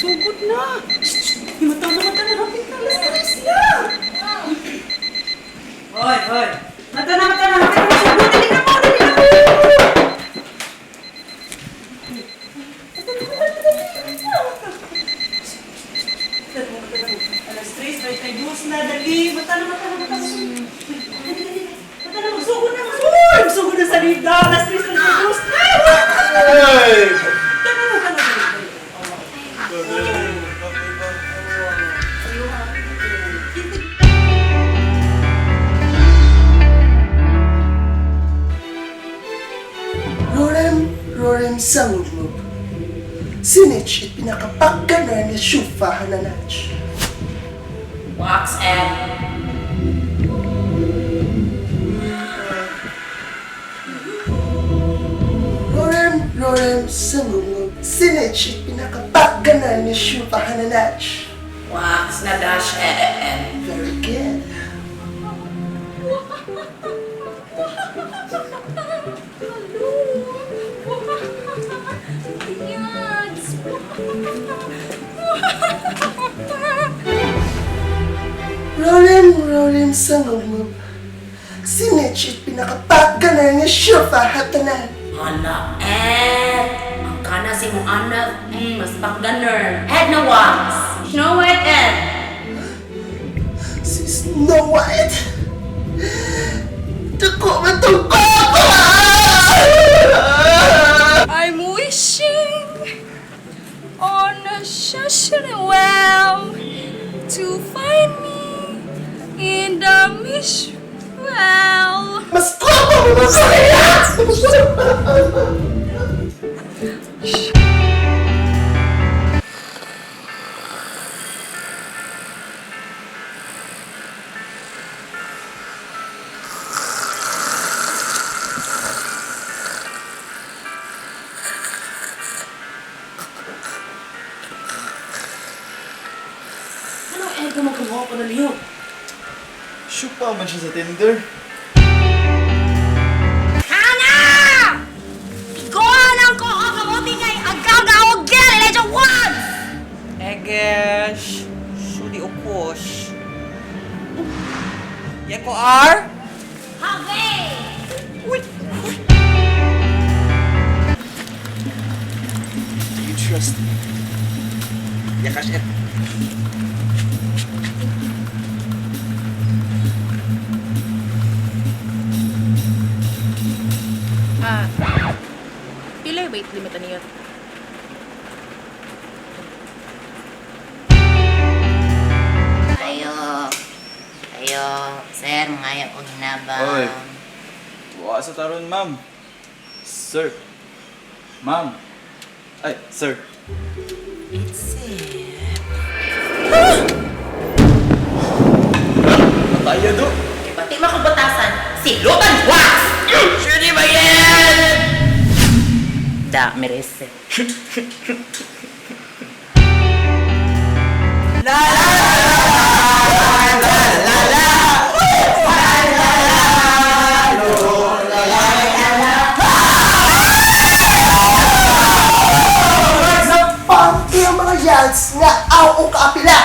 Sugod na. Himataw na mata na. Hapit na. Alas na. Hoy, hoy. Mata na. Hapit na. Sugod. Dali ka mo. Dali ka mo. Alas 3, right na juice na. Dali. Mata na. Mata na. Sugod na. Sugod na sa lida. Alas 3, right na juice na. Ay! Rorem Sangmo. Sinich it pinakapagkanan ni Shufa Hananach. Wax and Rorem Sangmo. Sinich it pinakapagkanan ni Shufa Hananach. wax na dash and. Very good. Rorem Sangmo. Sinich it pinakapagkanan ni Shufa Hatanan. Hala, ang kana si mo anak, mas pagganer. Na wax. Snow White and. Si Snow White. Dako man tong koko! I'm wishing on a shashin well to find me in the mish well. Mas koko mo ba kaya? Ano eh, gumagawa ko na liyo? Shoot pa man siya sa Tinder. Hana! Iguanan ko ang kamuti ngay agaw na ogel lejo one. Egesh, sudi uposh. Yeko ar? Have! You trust me. Yakash et. Pila weight limit niyo? Ayo, sir, ngayon ko hinabang. Oy. Tuwa sa taron, ma'am. Sir. Ma'am. Ay, sir. It's it. Pataya do. Pati makabatasan, si Lutan Wax! Sure di ba yan? Da, merese. Pangki ang mga yals nga aw o kaapila.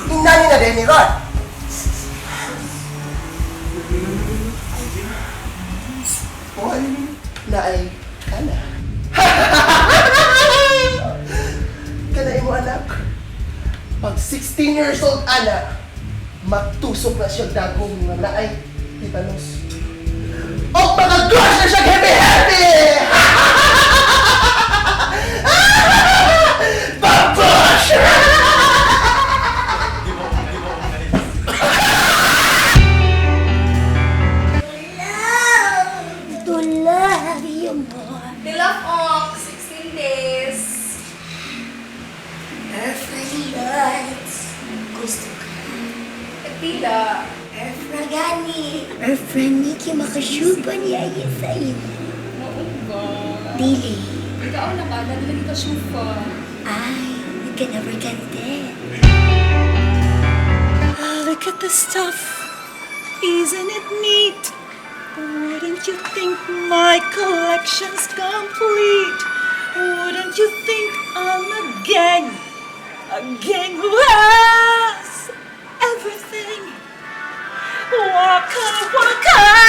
Inani na din ni Rod. Paul na ay kana. Kana imo anak. Pag 16 years old anak, magtusok na siya dagong nga naay titanus. O mga gosh na siya happy-happy! Babush! Dilap ok 16 days. Gusto ka. Pila. Efragani. Efraniki makasuba niya sa iyo. Oo ba? Dili. Ikaw na ka, nalilagi ka syufa. Ay, nagka-nabrigante. Look at the stuff. Isn't it neat? Wouldn't you think my collection's complete? Wouldn't you think I'm a gang? A gang who has everything. Waka waka!